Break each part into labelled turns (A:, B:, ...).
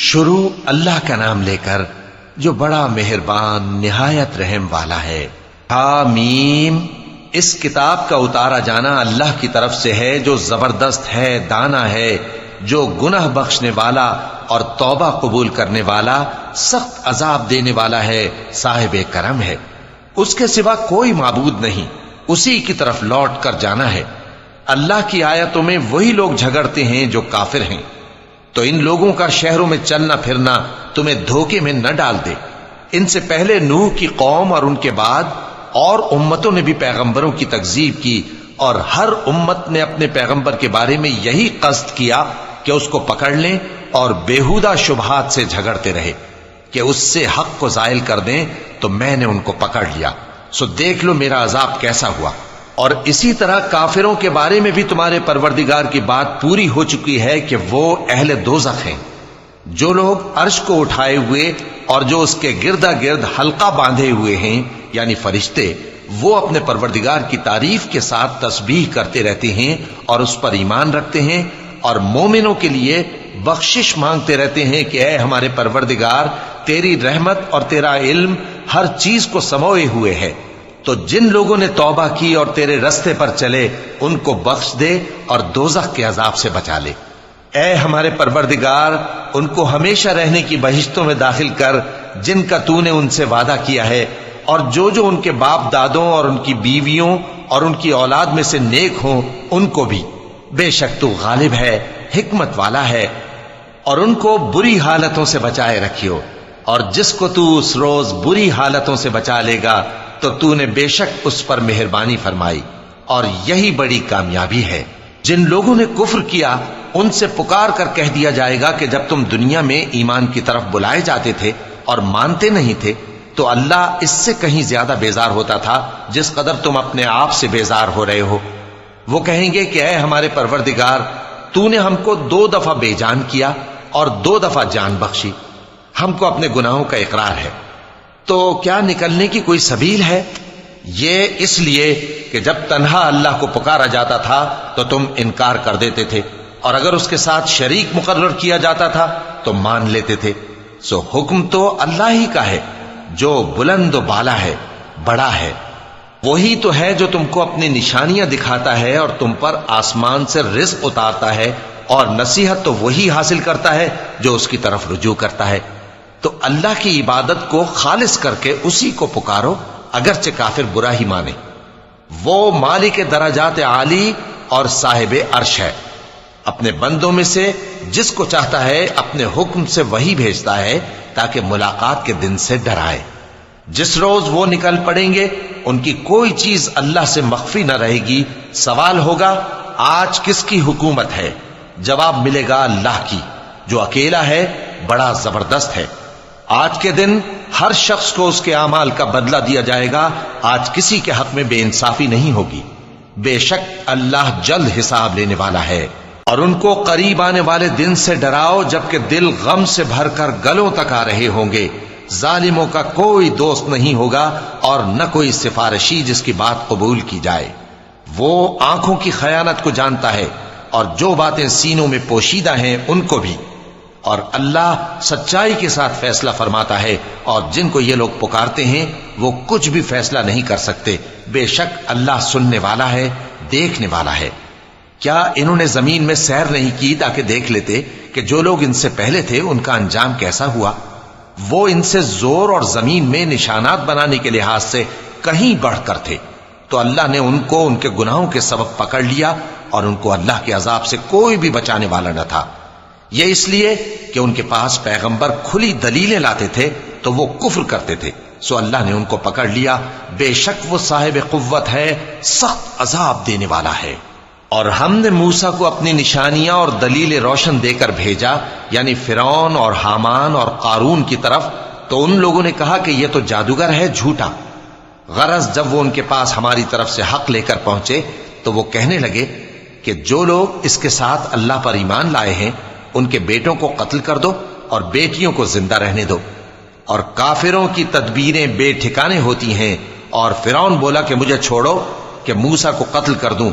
A: شروع اللہ کا نام لے کر جو بڑا مہربان نہایت رحم والا ہے۔ حامیم، اس کتاب کا اتارا جانا اللہ کی طرف سے ہے جو زبردست ہے، دانا ہے، جو گناہ بخشنے والا اور توبہ قبول کرنے والا، سخت عذاب دینے والا ہے، صاحب کرم ہے۔ اس کے سوا کوئی معبود نہیں، اسی کی طرف لوٹ کر جانا ہے۔ اللہ کی آیتوں میں وہی لوگ جھگڑتے ہیں جو کافر ہیں، تو ان لوگوں کا شہروں میں چلنا پھرنا تمہیں دھوکے میں نہ ڈال دے۔ ان سے پہلے نوح کی قوم اور ان کے بعد اور امتوں نے بھی پیغمبروں کی تکذیب کی، اور ہر امت نے اپنے پیغمبر کے بارے میں یہی قصد کیا کہ اس کو پکڑ لیں اور بیہودہ شبہات سے جھگڑتے رہے کہ اس سے حق کو زائل کر دیں، تو میں نے ان کو پکڑ لیا، سو دیکھ لو میرا عذاب کیسا ہوا۔ اور اسی طرح کافروں کے بارے میں بھی تمہارے پروردگار کی بات پوری ہو چکی ہے کہ وہ اہل دوزخ ہیں۔ جو لوگ عرش کو اٹھائے ہوئے اور جو اس کے گردا گرد حلقہ باندھے ہوئے ہیں یعنی فرشتے، وہ اپنے پروردگار کی تعریف کے ساتھ تسبیح کرتے رہتے ہیں اور اس پر ایمان رکھتے ہیں، اور مومنوں کے لیے بخشش مانگتے رہتے ہیں کہ اے ہمارے پروردگار، تیری رحمت اور تیرا علم ہر چیز کو سموئے ہوئے ہے، تو جن لوگوں نے توبہ کی اور تیرے رستے پر چلے ان کو بخش دے اور دوزخ کے عذاب سے بچا لے۔ اے ہمارے پروردگار، ان کو ہمیشہ رہنے کی بہشتوں میں داخل کر جن کا تو نے ان سے وعدہ کیا ہے، اور جو جو ان کے باپ دادوں اور ان کی بیویوں اور ان کی اولاد میں سے نیک ہوں ان کو بھی، بے شک تو غالب ہے، حکمت والا ہے۔ اور ان کو بری حالتوں سے بچائے رکھیو، اور جس کو تو اس روز بری حالتوں سے بچا لے گا تو تو نے بے شک اس پر مہربانی فرمائی، اور یہی بڑی کامیابی ہے۔ جن لوگوں نے کفر کیا ان سے پکار کر کہہ دیا جائے گا کہ جب تم دنیا میں ایمان کی طرف بلائے جاتے تھے اور مانتے نہیں تھے تو اللہ اس سے کہیں زیادہ بیزار ہوتا تھا جس قدر تم اپنے آپ سے بیزار ہو رہے ہو۔ وہ کہیں گے کہ اے ہمارے پروردگار، تو نے ہم کو 2 دفعہ بے جان کیا اور 2 دفعہ جان بخشی، ہم کو اپنے گناہوں کا اقرار ہے، تو کیا نکلنے کی کوئی سبیل ہے؟ یہ اس لیے کہ جب تنہا اللہ کو پکارا جاتا تھا تو تم انکار کر دیتے تھے، اور اگر اس کے ساتھ شریک مقرر کیا جاتا تھا تو مان لیتے تھے۔ سو حکم تو اللہ ہی کا ہے جو بلند و بالا ہے، بڑا ہے۔ وہی تو ہے جو تم کو اپنی نشانیاں دکھاتا ہے اور تم پر آسمان سے رزق اتارتا ہے، اور نصیحت تو وہی حاصل کرتا ہے جو اس کی طرف رجوع کرتا ہے۔ تو اللہ کی عبادت کو خالص کر کے اسی کو پکارو، اگرچہ کافر برا ہی مانے۔ وہ مالک درجات عالی اور صاحب عرش ہے، اپنے بندوں میں سے جس کو چاہتا ہے اپنے حکم سے وہی بھیجتا ہے تاکہ ملاقات کے دن سے ڈرائے۔ جس روز وہ نکل پڑیں گے ان کی کوئی چیز اللہ سے مخفی نہ رہے گی۔ سوال ہوگا آج کس کی حکومت ہے؟ جواب ملے گا اللہ کی، جو اکیلا ہے، بڑا زبردست ہے۔ آج کے دن ہر شخص کو اس کے اعمال کا بدلہ دیا جائے گا، آج کسی کے حق میں بے انصافی نہیں ہوگی۔ بے شک اللہ جلد حساب لینے والا ہے۔ اور ان کو قریب آنے والے دن سے ڈراؤ جبکہ دل غم سے بھر کر گلوں تک آ رہے ہوں گے۔ ظالموں کا کوئی دوست نہیں ہوگا اور نہ کوئی سفارشی جس کی بات قبول کی جائے۔ وہ آنکھوں کی خیانت کو جانتا ہے اور جو باتیں سینوں میں پوشیدہ ہیں ان کو بھی، اور اللہ سچائی کے ساتھ فیصلہ فرماتا ہے، اور جن کو یہ لوگ پکارتے ہیں وہ کچھ بھی فیصلہ نہیں کر سکتے۔ بے شک اللہ سننے والا ہے، دیکھنے والا ہے۔ کیا انہوں نے زمین میں سیر نہیں کی تاکہ دیکھ لیتے کہ جو لوگ ان سے پہلے تھے ان کا انجام کیسا ہوا؟ وہ ان سے زور اور زمین میں نشانات بنانے کے لحاظ سے کہیں بڑھ کر تھے، تو اللہ نے ان کو ان کے گناہوں کے سبب پکڑ لیا، اور ان کو اللہ کے عذاب سے کوئی بھی بچانے والا نہ تھا۔ یہ اس لیے کہ ان کے پاس پیغمبر کھلی دلیلیں لاتے تھے تو وہ کفر کرتے تھے، سو اللہ نے ان کو پکڑ لیا۔ بے شک وہ صاحب قوت ہے، سخت عذاب دینے والا ہے۔ اور ہم نے موسیٰ کو اپنی نشانیاں اور دلیل روشن دے کر بھیجا، یعنی فرعون اور حامان اور قارون کی طرف، تو ان لوگوں نے کہا کہ یہ تو جادوگر ہے، جھوٹا۔ غرض جب وہ ان کے پاس ہماری طرف سے حق لے کر پہنچے تو وہ کہنے لگے کہ جو لوگ اس کے ساتھ اللہ پر ایمان لائے ہیں ان کے بیٹوں کو قتل کر دو اور بیٹیوں کو زندہ رہنے دو۔ اور کافروں کی تدبیریں بے ٹھکانے ہوتی ہیں، اور فرعون بولا کہ مجھے چھوڑو کہ موسیٰ کو قتل کر دوں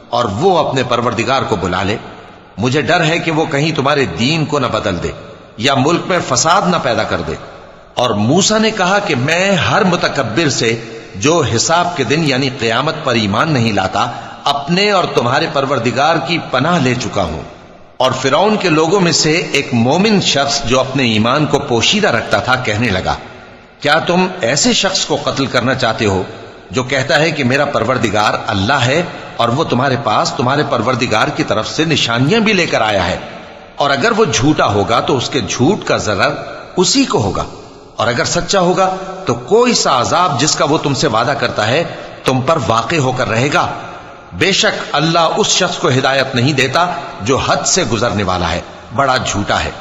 A: اور وہ اپنے پروردگار کو بلا لے، مجھے ڈر ہے کہ وہ کہیں تمہارے دین کو نہ بدل دے۔ یا ملک میں فساد نہ پیدا کر دے۔ اور موسیٰ نے کہا کہ میں ہر متکبر سے جو حساب کے دن یعنی قیامت پر ایمان نہیں لاتا اپنے اور تمہارے پروردگار کی پناہ لے چکا ہوں۔ اور فرعون کے لوگوں میں سے ایک مومن شخص جو اپنے ایمان کو پوشیدہ رکھتا تھا کہنے لگا، کیا تم ایسے شخص کو قتل کرنا چاہتے ہو جو کہتا ہے کہ میرا پروردگار اللہ ہے اور وہ تمہارے پاس تمہارے پروردگار کی طرف سے نشانیاں بھی لے کر آیا ہے؟ اور اگر وہ جھوٹا ہوگا تو اس کے جھوٹ کا ضرر اسی کو ہوگا، اور اگر سچا ہوگا تو کوئی سا عذاب جس کا وہ تم سے وعدہ کرتا ہے تم پر واقع ہو کر رہے گا۔ بے شک اللہ اس شخص کو ہدایت نہیں دیتا جو حد سے گزرنے والا ہے، بڑا جھوٹا ہے۔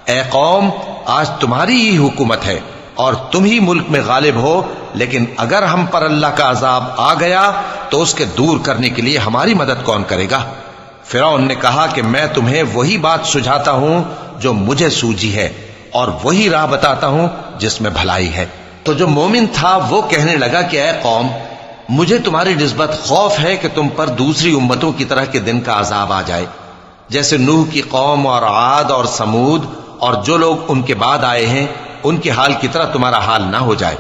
A: اے قوم، آج تمہاری ہی حکومت ہے اور تم ہی ملک میں غالب ہو، لیکن اگر ہم پر اللہ کا عذاب آ گیا تو اس کے دور کرنے کے لیے ہماری مدد کون کرے گا؟ فرعون نے کہا کہ میں تمہیں وہی بات سجھاتا ہوں جو مجھے سوجھی ہے اور وہی راہ بتاتا ہوں جس میں بھلائی ہے۔ تو جو مومن تھا وہ کہنے لگا کہ اے قوم، مجھے تمہاری نسبت خوف ہے کہ تم پر دوسری امتوں کی طرح کے دن کا عذاب آ جائے، جیسے نوح کی قوم اور عاد اور سمود اور جو لوگ ان کے بعد آئے ہیں ان کے حال کی طرح تمہارا حال نہ ہو جائے۔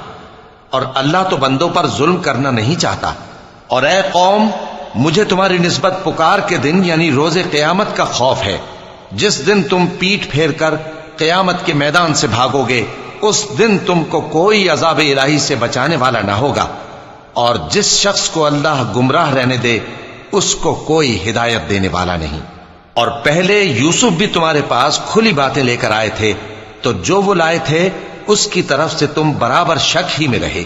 A: اور اللہ تو بندوں پر ظلم کرنا نہیں چاہتا۔ اور اے قوم، مجھے تمہاری نسبت پکار کے دن یعنی روز قیامت کا خوف ہے، جس دن تم پیٹ پھیر کر قیامت کے میدان سے بھاگو گے، اس دن تم کو کوئی عذاب الہی سے بچانے والا نہ ہوگا، اور جس شخص کو اللہ گمراہ رہنے دے اس کو کوئی ہدایت دینے والا نہیں۔ اور پہلے یوسف بھی تمہارے پاس کھلی باتیں لے کر آئے تھے، تو جو وہ لائے تھے اس کی طرف سے تم برابر شک ہی میں رہے،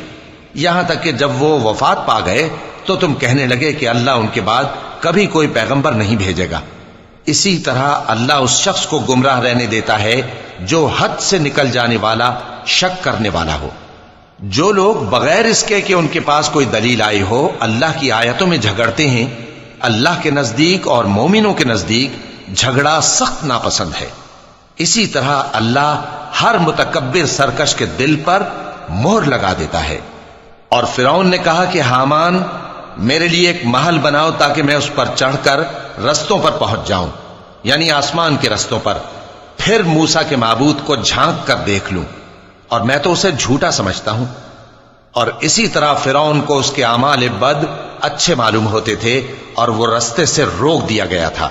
A: یہاں تک کہ جب وہ وفات پا گئے تو تم کہنے لگے کہ اللہ ان کے بعد کبھی کوئی پیغمبر نہیں بھیجے گا۔ اسی طرح اللہ اس شخص کو گمراہ رہنے دیتا ہے جو حد سے نکل جانے والا، شک کرنے والا ہو۔ جو لوگ بغیر اس کے کہ ان کے پاس کوئی دلیل آئی ہو اللہ کی آیتوں میں جھگڑتے ہیں، اللہ کے نزدیک اور مومنوں کے نزدیک جھگڑا سخت ناپسند ہے۔ اسی طرح اللہ ہر متکبر سرکش کے دل پر مہر لگا دیتا ہے۔ اور فرعون نے کہا کہ حامان، میرے لیے ایک محل بناؤ تاکہ میں اس پر چڑھ کر رستوں پر پہنچ جاؤں، یعنی آسمان کے رستوں پر، پھر موسیٰ کے معبود کو جھانک کر دیکھ لوں، اور میں تو اسے جھوٹا سمجھتا ہوں۔ اور اسی طرح فرعون کو اس کے اعمال بد اچھے معلوم ہوتے تھے اور وہ رستے سے روک دیا گیا تھا،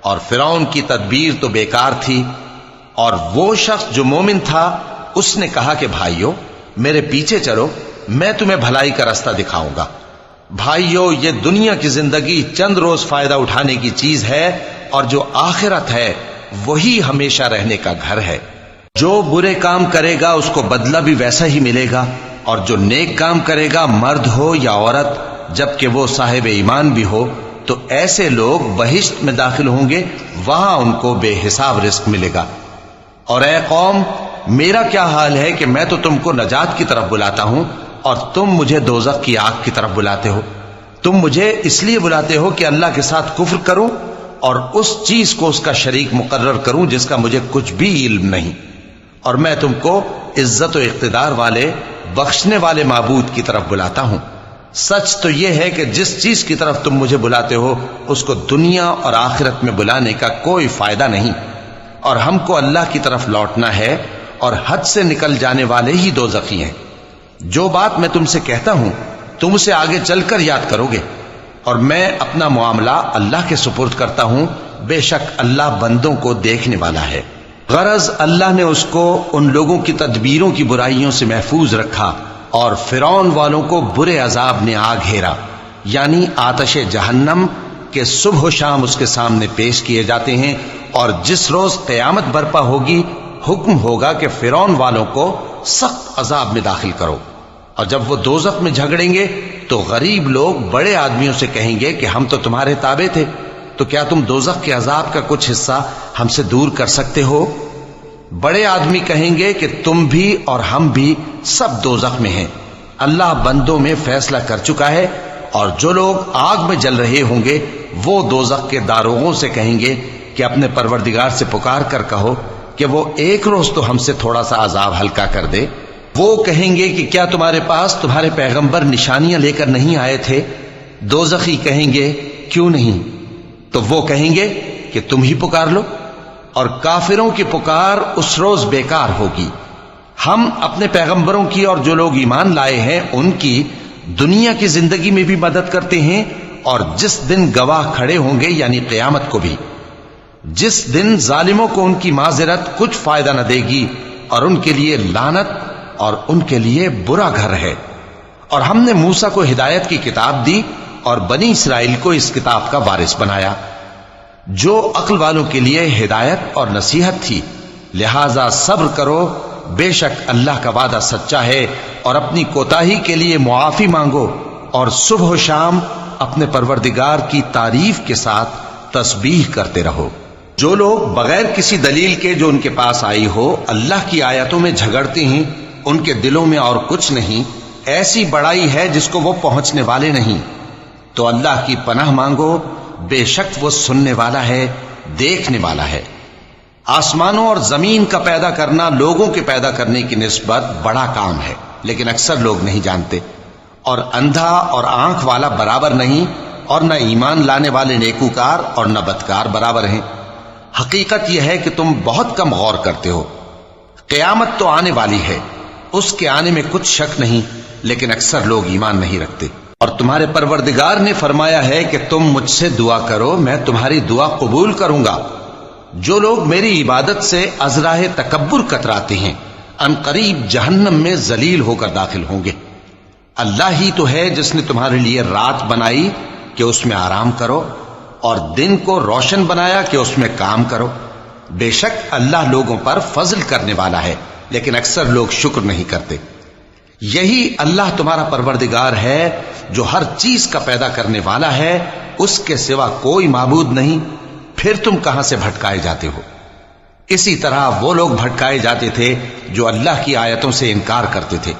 A: اور فرعون کی تدبیر تو بیکار تھی۔ اور وہ شخص جو مومن تھا اس نے کہا کہ بھائیو، میرے پیچھے چلو، میں تمہیں بھلائی کا راستہ دکھاؤں گا۔ بھائیو، یہ دنیا کی زندگی چند روز فائدہ اٹھانے کی چیز ہے، اور جو آخرت ہے وہی ہمیشہ رہنے کا گھر ہے۔ جو برے کام کرے گا اس کو بدلہ بھی ویسا ہی ملے گا، اور جو نیک کام کرے گا، مرد ہو یا عورت، جبکہ وہ صاحب ایمان بھی ہو، تو ایسے لوگ بہشت میں داخل ہوں گے، وہاں ان کو بے حساب رزق ملے گا۔ اور اے قوم، میرا کیا حال ہے کہ میں تو تم کو نجات کی طرف بلاتا ہوں اور تم مجھے دوزخ کی آگ کی طرف بلاتے ہو۔ تم مجھے اس لیے بلاتے ہو کہ اللہ کے ساتھ کفر کروں اور اس چیز کو اس کا شریک مقرر کروں جس کا مجھے کچھ بھی علم نہیں، اور میں تم کو عزت و اقتدار والے، بخشنے والے معبود کی طرف بلاتا ہوں۔ سچ تو یہ ہے کہ جس چیز کی طرف تم مجھے بلاتے ہو اس کو دنیا اور آخرت میں بلانے کا کوئی فائدہ نہیں، اور ہم کو اللہ کی طرف لوٹنا ہے، اور حد سے نکل جانے والے ہی دوزخی ہیں۔ جو بات میں تم سے کہتا ہوں تم اسے آگے چل کر یاد کرو گے، اور میں اپنا معاملہ اللہ کے سپرد کرتا ہوں، بے شک اللہ بندوں کو دیکھنے والا ہے۔ غرض اللہ نے اس کو ان لوگوں کی تدبیروں کی برائیوں سے محفوظ رکھا، اور فرعون والوں کو برے عذاب نے آ گھیرا، یعنی آتش جہنم کے صبح و شام اس کے سامنے پیش کیے جاتے ہیں، اور جس روز قیامت برپا ہوگی حکم ہوگا کہ فرعون والوں کو سخت عذاب میں داخل کرو۔ اور جب وہ دوزخ میں جھگڑیں گے تو غریب لوگ بڑے آدمیوں سے کہیں گے کہ ہم تو تمہارے تابع تھے، تو کیا تم دوزخ کے عذاب کا کچھ حصہ ہم سے دور کر سکتے ہو؟ بڑے آدمی کہیں گے کہ تم بھی اور ہم بھی سب دوزخ میں ہیں، اللہ بندوں میں فیصلہ کر چکا ہے۔ اور جو لوگ آگ میں جل رہے ہوں گے وہ دوزخ کے داروغوں سے کہیں گے کہ اپنے پروردگار سے پکار کر کہو کہ وہ ایک روز تو ہم سے تھوڑا سا عذاب ہلکا کر دے۔ وہ کہیں گے کہ کیا تمہارے پاس تمہارے پیغمبر نشانیاں لے کر نہیں آئے تھے؟ دوزخی کہیں گے کیوں نہیں؟ تو وہ کہیں گے کہ تم ہی پکار لو۔ اور کافروں کی پکار اس روز بیکار ہوگی۔ ہم اپنے پیغمبروں کی اور جو لوگ ایمان لائے ہیں ان کی دنیا کی زندگی میں بھی مدد کرتے ہیں، اور جس دن گواہ کھڑے ہوں گے یعنی قیامت کو بھی، جس دن ظالموں کو ان کی معذرت کچھ فائدہ نہ دے گی، اور ان کے لیے لعنت اور ان کے لیے برا گھر ہے۔ اور ہم نے موسیٰ کو ہدایت کی کتاب دی اور بنی اسرائیل کو اس کتاب کا وارث بنایا، جو عقل والوں کے لیے ہدایت اور نصیحت تھی۔ لہذا صبر کرو، بے شک اللہ کا وعدہ سچا ہے، اور اپنی کوتاہی کے لیے معافی مانگو، اور صبح و شام اپنے پروردگار کی تعریف کے ساتھ تسبیح کرتے رہو۔ جو لوگ بغیر کسی دلیل کے جو ان کے پاس آئی ہو اللہ کی آیتوں میں جھگڑتے ہیں، ان کے دلوں میں اور کچھ نہیں، ایسی بڑائی ہے جس کو وہ پہنچنے والے نہیں۔ تو اللہ کی پناہ مانگو، بے شک وہ سننے والا ہے، دیکھنے والا ہے۔ آسمانوں اور زمین کا پیدا کرنا لوگوں کے پیدا کرنے کی نسبت بڑا کام ہے، لیکن اکثر لوگ نہیں جانتے۔ اور اندھا اور آنکھ والا برابر نہیں، اور نہ ایمان لانے والے نیکوکار اور نہ بدکار برابر ہیں۔ حقیقت یہ ہے کہ تم بہت کم غور کرتے ہو۔ قیامت تو آنے والی ہے، اس کے آنے میں کچھ شک نہیں، لیکن اکثر لوگ ایمان نہیں رکھتے۔ اور تمہارے پروردگار نے فرمایا ہے کہ تم مجھ سے دعا کرو، میں تمہاری دعا قبول کروں گا۔ جو لوگ میری عبادت سے ازراہ تکبر کتراتے ہیں، ان قریب جہنم میں ذلیل ہو کر داخل ہوں گے۔ اللہ ہی تو ہے جس نے تمہارے لیے رات بنائی کہ اس میں آرام کرو، اور دن کو روشن بنایا کہ اس میں کام کرو۔ بے شک اللہ لوگوں پر فضل کرنے والا ہے، لیکن اکثر لوگ شکر نہیں کرتے۔ یہی اللہ تمہارا پروردگار ہے جو ہر چیز کا پیدا کرنے والا ہے، اس کے سوا کوئی معبود نہیں، پھر تم کہاں سے بھٹکائے جاتے ہو؟ اسی طرح وہ لوگ بھٹکائے جاتے تھے جو اللہ کی آیتوں سے انکار کرتے تھے۔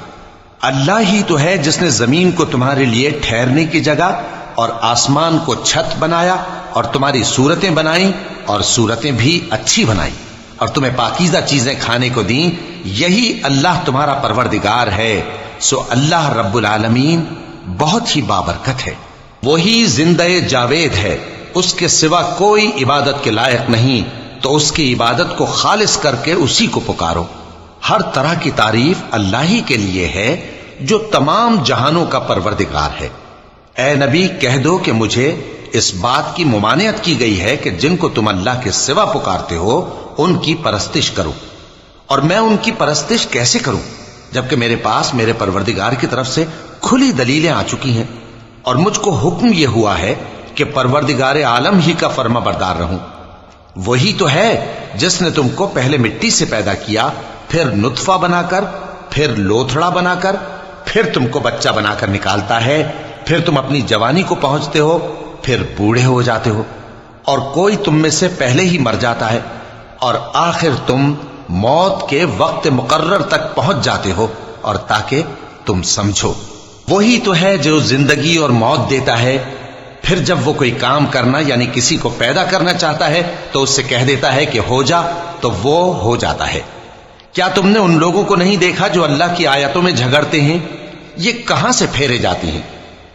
A: اللہ ہی تو ہے جس نے زمین کو تمہارے لیے ٹھہرنے کی جگہ اور آسمان کو چھت بنایا، اور تمہاری صورتیں بنائیں اور صورتیں بھی اچھی بنائیں، اور تمہیں پاکیزہ چیزیں کھانے کو دیں۔ یہی اللہ تمہارا پروردگار ہے، سو اللہ رب العالمین بہت ہی بابرکت ہے۔ وہی زندہ جاوید ہے، اس کے سوا کوئی عبادت کے لائق نہیں، تو اس کی عبادت کو خالص کر کے اسی کو پکارو۔ ہر طرح کی تعریف اللہ ہی کے لیے ہے جو تمام جہانوں کا پروردگار ہے۔ اے نبی کہہ دو کہ مجھے اس بات کی ممانعت کی گئی ہے کہ جن کو تم اللہ کے سوا پکارتے ہو ان کی پرستش کرو، اور میں ان کی پرستش کیسے کروں جبکہ میرے پاس میرے پروردگار کی طرف سے کھلی دلیلیں آ چکی ہیں، اور مجھ کو حکم یہ ہوا ہے کہ پروردگار عالم ہی کا فرما بردار رہوں۔ وہی تو ہے جس نے تم کو پہلے مٹی سے پیدا کیا، پھر نطفہ بنا کر، پھر لوتھڑا بنا کر، پھر تم کو بچہ بنا کر نکالتا ہے، پھر تم اپنی جوانی کو پہنچتے ہو، پھر بوڑھے ہو جاتے ہو، اور کوئی تم میں سے پہلے ہی مر جاتا ہے، اور آخر تم موت کے وقت مقرر تک پہنچ جاتے ہو، اور تاکہ تم سمجھو۔ وہی تو ہے جو زندگی اور موت دیتا ہے، پھر جب وہ کوئی کام کرنا یعنی کسی کو پیدا کرنا چاہتا ہے تو اس سے کہہ دیتا ہے کہ ہو جا، تو وہ ہو جاتا ہے۔ کیا تم نے ان لوگوں کو نہیں دیکھا جو اللہ کی آیتوں میں جھگڑتے ہیں؟ یہ کہاں سے پھیرے جاتی ہیں؟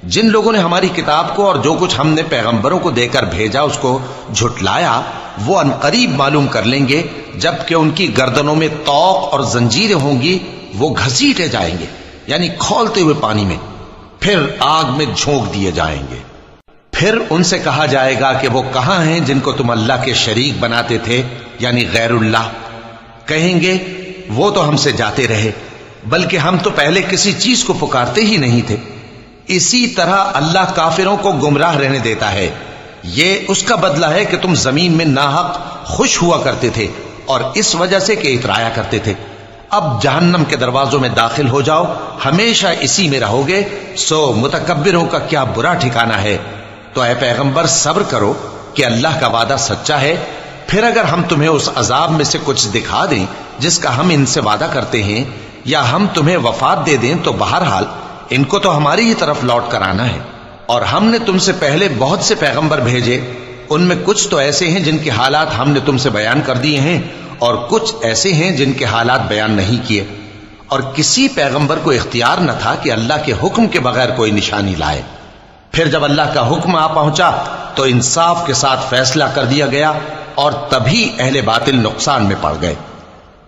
A: جن لوگوں نے ہماری کتاب کو اور جو کچھ ہم نے پیغمبروں کو دے کر بھیجا اس کو جھٹلایا، وہ انقریب معلوم کر لیں گے جبکہ ان کی گردنوں میں طوق اور زنجیریں ہوں گی، وہ گھسیٹے جائیں گے یعنی کھولتے ہوئے پانی میں، پھر آگ میں جھونک دیے جائیں گے۔ پھر ان سے کہا جائے گا کہ وہ کہاں ہیں جن کو تم اللہ کے شریک بناتے تھے یعنی غیر اللہ؟ کہیں گے وہ تو ہم سے جاتے رہے، بلکہ ہم تو پہلے کسی چیز کو پکارتے ہی نہیں تھے۔ اسی طرح اللہ کافروں کو گمراہ رہنے دیتا ہے۔ یہ اس کا بدلہ ہے کہ تم زمین میں ناحق خوش ہوا کرتے تھے، اور اس وجہ سے کہ اترایا کرتے تھے۔ اب جہنم کے دروازوں میں داخل ہو جاؤ، ہمیشہ اسی میں رہو گے، سو متکبروں کا کیا برا ٹھکانہ ہے۔ تو اے پیغمبر صبر کرو کہ اللہ کا وعدہ سچا ہے، پھر اگر ہم تمہیں اس عذاب میں سے کچھ دکھا دیں جس کا ہم ان سے وعدہ کرتے ہیں، یا ہم تمہیں وفات دے دیں، تو بہرحال ان کو تو ہماری ہی طرف لوٹ کر آنا ہے۔ اور ہم نے تم سے پہلے بہت سے پیغمبر بھیجے، ان میں کچھ تو ایسے ہیں جن کے حالات ہم نے تم سے بیان کر دیے ہیں، اور کچھ ایسے ہیں جن کے حالات بیان نہیں کیے۔ اور کسی پیغمبر کو اختیار نہ تھا کہ اللہ کے حکم کے بغیر کوئی نشانی لائے۔ پھر جب اللہ کا حکم آ پہنچا تو انصاف کے ساتھ فیصلہ کر دیا گیا، اور تبھی اہل باطل نقصان میں پڑ گئے۔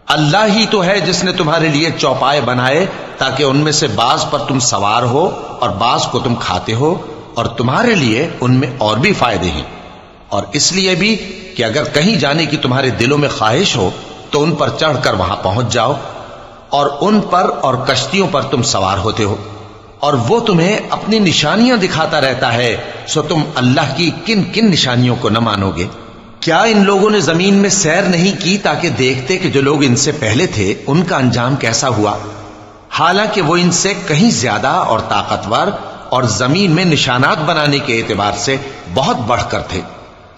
A: اللہ ہی تو ہے جس نے تمہارے لیے چوپائے بنائے تاکہ ان میں سے بعض پر تم سوار ہو اور بعض کو تم کھاتے ہو، اور تمہارے لیے ان میں اور بھی فائدے ہیں، اور اس لیے بھی کہ اگر کہیں جانے کی تمہارے دلوں میں خواہش ہو تو ان پر چڑھ کر وہاں پہنچ جاؤ، اور ان پر اور کشتیوں پر تم سوار ہوتے ہو، اور وہ تمہیں اپنی نشانیاں دکھاتا رہتا ہے، سو تم اللہ کی کن کن نشانیوں کو نہ مانو گے؟ کیا ان لوگوں نے زمین میں سیر نہیں کی تاکہ دیکھتے کہ جو لوگ ان سے پہلے تھے ان کا انجام کیسا ہوا، حالانکہ وہ ان سے کہیں زیادہ اور طاقتور اور زمین میں نشانات بنانے کے اعتبار سے بہت بڑھ کر تھے،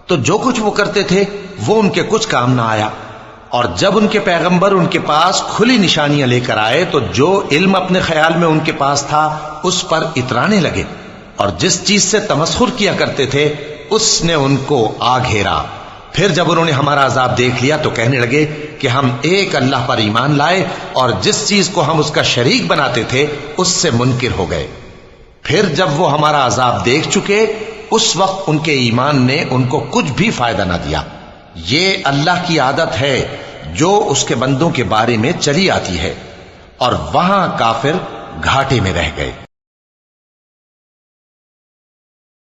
A: تو جو کچھ وہ کرتے تھے وہ ان کے کچھ کام نہ آیا۔ اور جب ان کے پیغمبر ان کے پاس کھلی نشانیاں لے کر آئے تو جو علم اپنے خیال میں ان کے پاس تھا اس پر اترانے لگے، اور جس چیز سے تمسخر کیا کرتے تھے اس نے ان کو آ گھیرا۔ پھر جب انہوں نے ہمارا عذاب دیکھ لیا تو کہنے لگے کہ ہم ایک اللہ پر ایمان لائے، اور جس چیز کو ہم اس کا شریک بناتے تھے اس سے منکر ہو گئے۔ پھر جب وہ ہمارا عذاب دیکھ چکے اس وقت ان کے ایمان نے ان کو کچھ بھی فائدہ نہ دیا۔ یہ اللہ کی عادت ہے جو اس کے بندوں کے بارے میں چلی آتی ہے، اور وہاں کافر گھاٹے میں رہ گئے۔